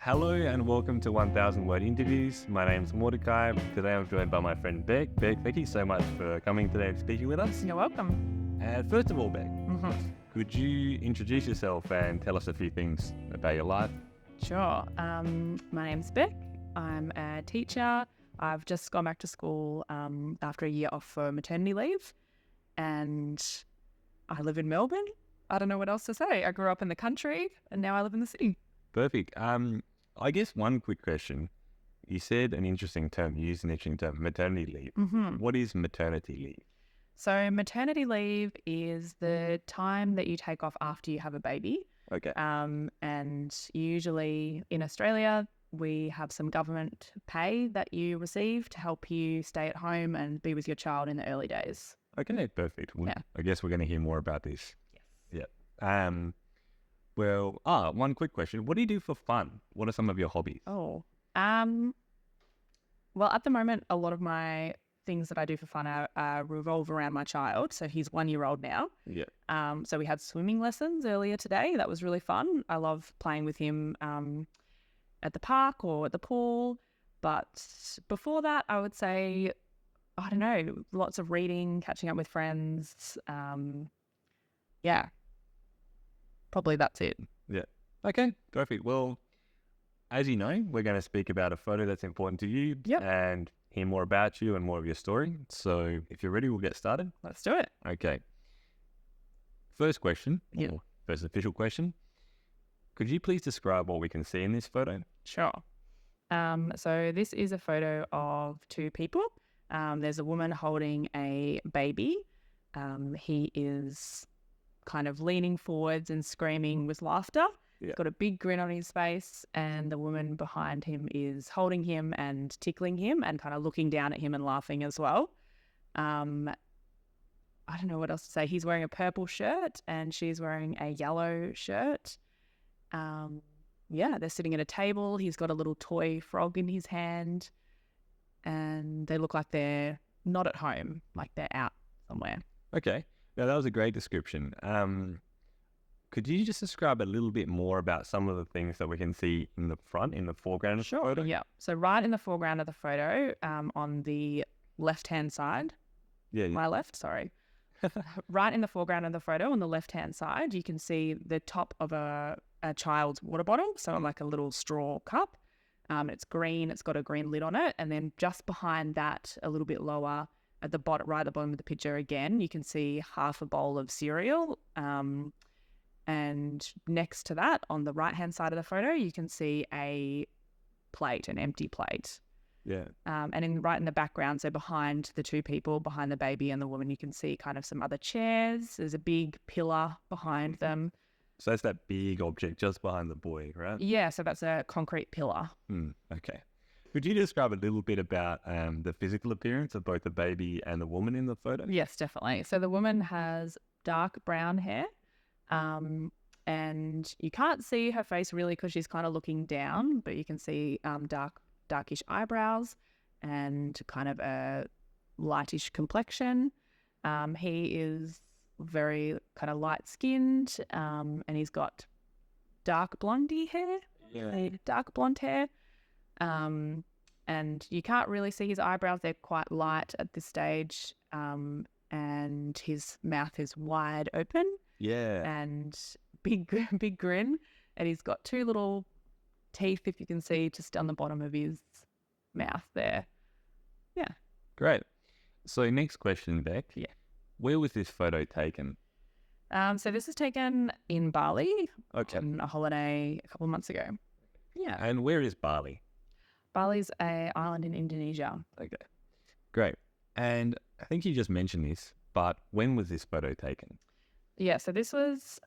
Hello and welcome to 1000 Word Interviews. My name's Mordecai. Today I'm joined by my friend Beck. Beck, thank you so much for coming today and speaking with us. You're welcome. First of all, Beck, could you introduce yourself and tell us a few things about your life? Sure. My name's Beck. I'm a teacher. I've just gone back to school after a year off for maternity leave, and I live in Melbourne. I don't know what else to say. I grew up in the country, and now I live in the city. Perfect. I guess one quick question. You said an interesting term, you used an interesting term, maternity leave. What is maternity leave? So maternity leave is the time that you take off after you have a baby. Okay. And usually in Australia, we have some government pay that you receive to help you stay at home and be with your child in the early days. Okay, perfect. Well, Yeah. I guess we're going to hear more about this. Yes. Yeah. One quick question. What do you do for fun? What are some of your hobbies? Well, at the moment, a lot of my things that I do for fun revolve around my child. So he's 1 year old now. Yeah. So we had swimming lessons earlier today. That was really fun. I love playing with him at the park or at the pool. But before that, I would say, I don't know, lots of reading, catching up with friends. Yeah, probably that's it. Yeah. Okay, perfect. Well, as you know, we're going to speak about a photo that's important to you and hear more about you and more of your story. So if you're ready, we'll get started. Let's do it. Okay. First question, Yeah. or first official question. Could you please describe what we can see in this photo? Sure. So this is a photo of two people. There's a woman holding a baby. He is kind of leaning forwards and screaming with laughter. Yeah. He's got a big grin on his face, and the woman behind him is holding him and tickling him and kind of looking down at him and laughing as well. I don't know what else to say. He's wearing a purple shirt and she's wearing a yellow shirt. They're sitting at a table. He's got a little toy frog in his hand, and they look like they're not at home, like they're out somewhere. Okay. Now, that was a great description. Could you just describe a little bit more about some of the things that we can see in the foreground of the photo? Yeah. So right in the foreground of the photo, on the left-hand side, my left, sorry. Right in the foreground of the photo on the left-hand side, you can see the top of a child's water bottle, so like a little straw cup. It's green, it's got a green lid on it. And then just behind that, a little bit lower, at the bottom, right at the bottom of the picture again, you can see half a bowl of cereal. And next to that, on the right-hand side of the photo, you can see a plate, an empty plate. Yeah. And right in the background, so behind the two people, behind the baby and the woman, you can see kind of some other chairs. There's a big pillar behind them. So that's that big object just behind the boy, right? Yeah, so that's a concrete pillar. Okay. Could you describe a little bit about the physical appearance of both the baby and the woman in the photo? Yes, definitely. So the woman has dark brown hair, and you can't see her face really because she's kind of looking down, but you can see darkish eyebrows and kind of a lightish complexion. He is very kind of light-skinned, and he's got dark blondie hair, dark blonde hair. And you can't really see his eyebrows. They're quite light at this stage. And his mouth is wide open. Yeah. And big grin. And he's got two little teeth, if you can see, just on the bottom of his mouth there. Yeah. Great. So next question, Beck. Yeah. Where was this photo taken? So this is taken in Bali on a holiday a couple of months ago. Yeah. And where is Bali? Bali's an island in Indonesia. Okay. Great. And I think you just mentioned this, but when was this photo taken? Yeah, so this was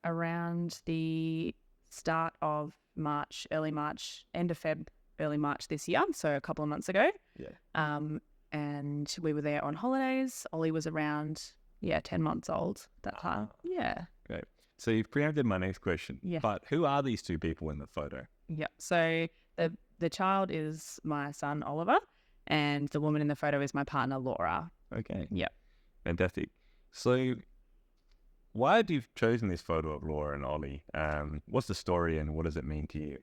around the start of March, early March, end of Feb, early March this year, so a couple of months ago. Yeah. And we were there on holidays. Ollie was around, 10 months old at that time. Yeah. Great. So you've preempted my next question. Yeah. But who are these two people in the photo? Yeah. So the child is my son, Oliver, and the woman in the photo is my partner, Laura. Okay. Yeah. Fantastic. So why have you chosen this photo of Laura and Ollie? What's the story and what does it mean to you?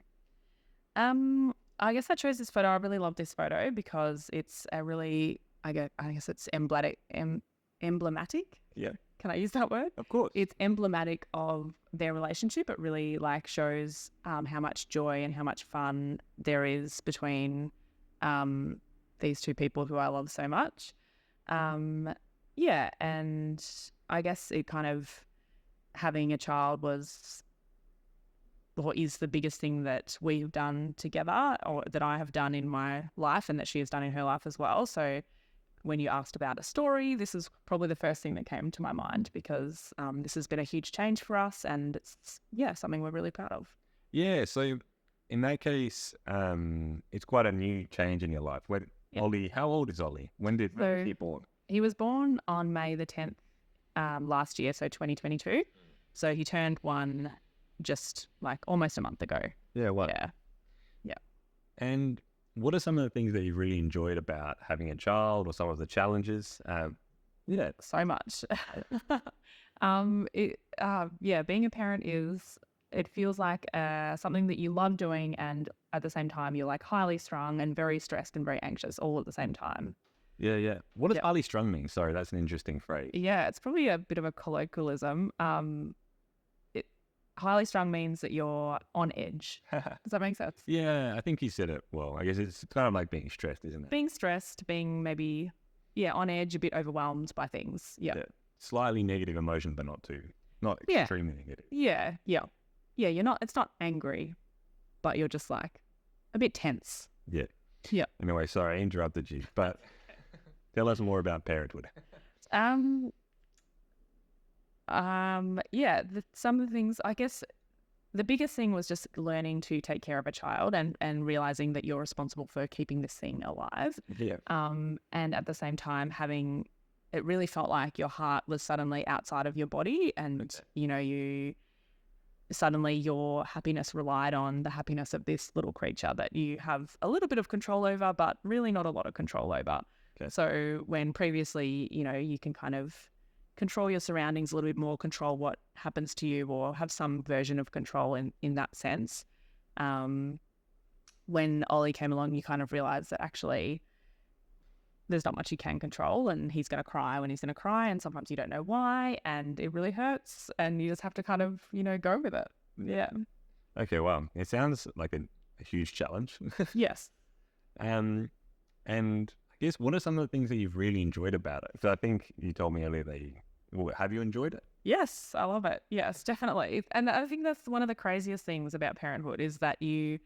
I guess I chose this photo. I really love this photo because it's a really, I guess it's emblematic. Yeah. Can I use that word? Of course. It's emblematic of their relationship. It really like shows how much joy and how much fun there is between these two people who I love so much. Yeah, and I guess it kind of having a child was or is the biggest thing that we've done together or that I have done in my life and that she has done in her life as well. So when you asked about a story, this is probably the first thing that came to my mind because this has been a huge change for us and it's, something we're really proud of. Yeah, so in that case, it's quite a new change in your life. Ollie, how old is Ollie? When was he born? He was born on May the 10th last year, so 2022. So he turned 1 just like almost a month ago. Yeah, wow. Yeah. And what are some of the things that you've really enjoyed about having a child or some of the challenges? So much. Being a parent it feels like something that you love doing and at the same time you're like highly strung and very stressed and very anxious all at the same time. Yeah. What does highly strung mean? Sorry, that's an interesting phrase. Yeah, it's probably a bit of a colloquialism. Highly strung means that you're on edge. Does that make sense? Yeah, I think you said it well. I guess it's kind of like being stressed, isn't it? Being stressed, being maybe, on edge, a bit overwhelmed by things. Yeah. Slightly negative emotion, but not extremely negative. Yeah, you're not, it's not angry, but you're just like a bit tense. Yeah. Yeah. Anyway, sorry, I interrupted you, but tell us more about parenthood. Some of the things, I guess the biggest thing was just learning to take care of a child and realizing that you're responsible for keeping this thing alive. Yeah. And at the same time it really felt like your heart was suddenly outside of your body and, suddenly your happiness relied on the happiness of this little creature that you have a little bit of control over, but really not a lot of control over. Okay. So when previously, you can kind of control your surroundings a little bit more, control what happens to you or have some version of control in that sense. When Ollie came along, you kind of realised that actually there's not much you can control and he's going to cry when he's going to cry and sometimes you don't know why and it really hurts and you just have to kind of, go with it. Yeah. Okay, wow. It sounds like a huge challenge. Yes. And I guess what are some of the things that you've really enjoyed about it? So I think you told me earlier have you enjoyed it? Yes, I love it. Yes, definitely. And I think that's one of the craziest things about parenthood is that you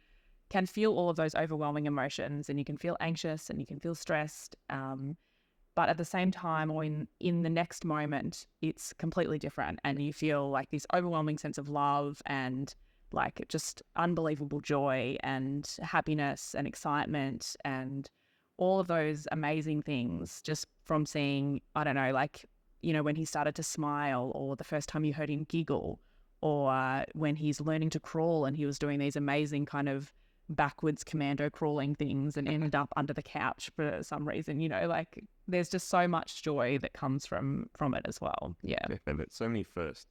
can feel all of those overwhelming emotions and you can feel anxious and you can feel stressed. But at the same time or in the next moment, it's completely different and you feel like this overwhelming sense of love and like just unbelievable joy and happiness and excitement and all of those amazing things just from seeing, I don't know, like, when he started to smile or the first time you heard him giggle or when he's learning to crawl and he was doing these amazing kind of backwards commando crawling things and ended up under the couch for some reason, like there's just so much joy that comes from it as well. Yeah. So many firsts.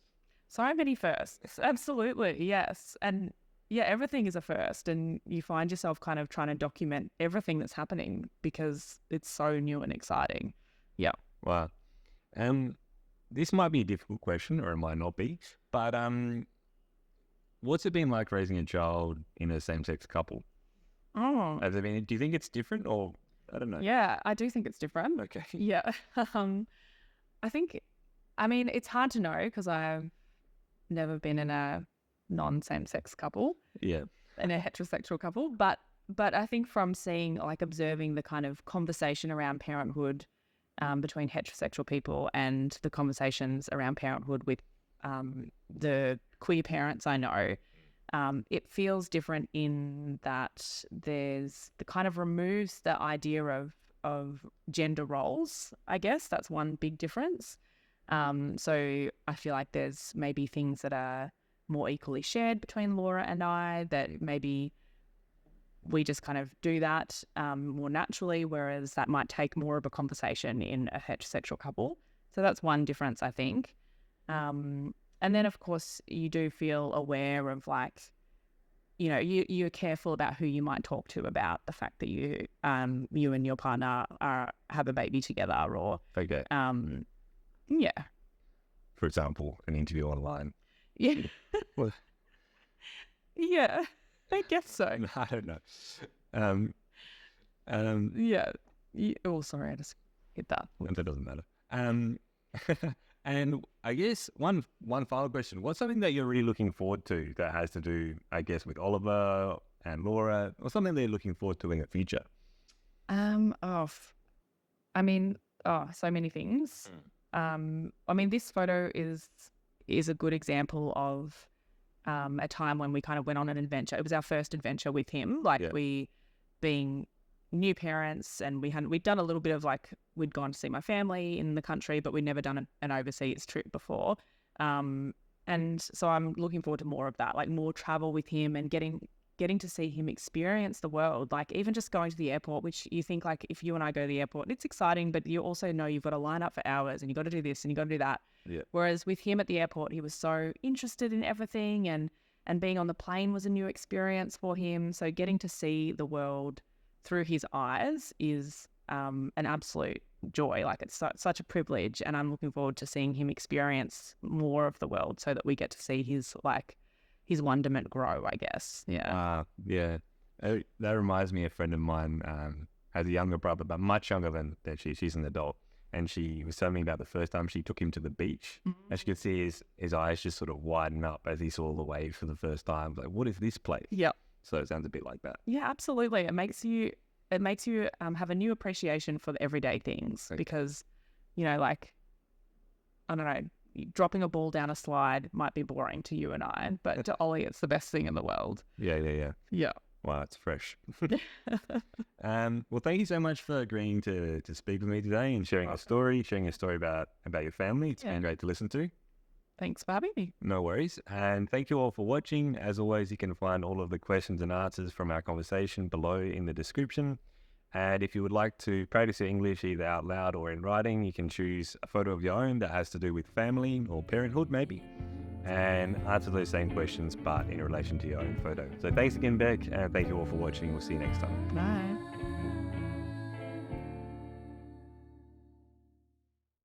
So many firsts. Absolutely. Yes. And yeah, everything is a first and you find yourself kind of trying to document everything that's happening because it's so new and exciting. Yeah. Wow. This might be a difficult question or it might not be, but what's it been like raising a child in a same-sex couple? Oh. Do you think it's different or I don't know? Yeah, I do think it's different. Okay. Yeah. It's hard to know because I've never been in a non-same-sex couple. Yeah. In a heterosexual couple. But I think from seeing, like observing the kind of conversation around parenthood between heterosexual people and the conversations around parenthood with the queer parents I know, it feels different in that there's the kind of removes the idea of gender roles. I guess that's one big difference. So I feel like there's maybe things that are more equally shared between Laura and I that maybe we just kind of do that more naturally, whereas that might take more of a conversation in a heterosexual couple. So that's one difference, I think. And then, of course, you do feel aware of like, you're careful about who you might talk to about the fact that you and your partner have a baby together, or okay. Yeah. For example, an interview online. Yeah. Well, yeah, I guess so. I don't know. Yeah. Oh, sorry, I just hit that. That doesn't matter. And I guess one final question: what's something that you're really looking forward to that has to do, I guess, with Oliver and Laura, or something they're looking forward to in the future? So many things. This photo is a good example of a time when we kind of went on an adventure. It was our first adventure with him. We being new parents, and we'd done a little bit of we'd gone to see my family in the country, but we'd never done an overseas trip before. And so I'm looking forward to more of that, more travel with him and getting to see him experience the world. Even just going to the airport, which you think if you and I go to the airport, it's exciting, but you also know you've got to line up for hours and you've got to do this and you've got to do that. Yeah. Whereas with him at the airport, he was so interested in everything, and being on the plane was a new experience for him. So getting to see the world through his eyes is an absolute joy. It's such a privilege, and I'm looking forward to seeing him experience more of the world so that we get to see his wonderment grow, I guess. Yeah. Yeah. That reminds me, a friend of mine has a younger brother, but much younger than she. She's an adult. And she was telling me about the first time she took him to the beach. Mm-hmm. And she could see his eyes just sort of widen up as he saw the wave for the first time. What is this place? Yeah. So it sounds a bit like that. Yeah, absolutely. It makes you have a new appreciation for the everyday things. Okay. Because, I don't know, dropping a ball down a slide might be boring to you and I, but to Ollie, it's the best thing in the world. Yeah. Yeah. Wow, it's fresh. Well, thank you so much for agreeing to speak with me today and sharing a story about your family. It's been great to listen to. Thanks for having me. No worries. And thank you all for watching. As always, you can find all of the questions and answers from our conversation below in the description. And if you would like to practice your English either out loud or in writing, you can choose a photo of your own that has to do with family or parenthood maybe, and answer those same questions but in relation to your own photo. So thanks again, Beck, and thank you all for watching. We'll see you next time. Bye.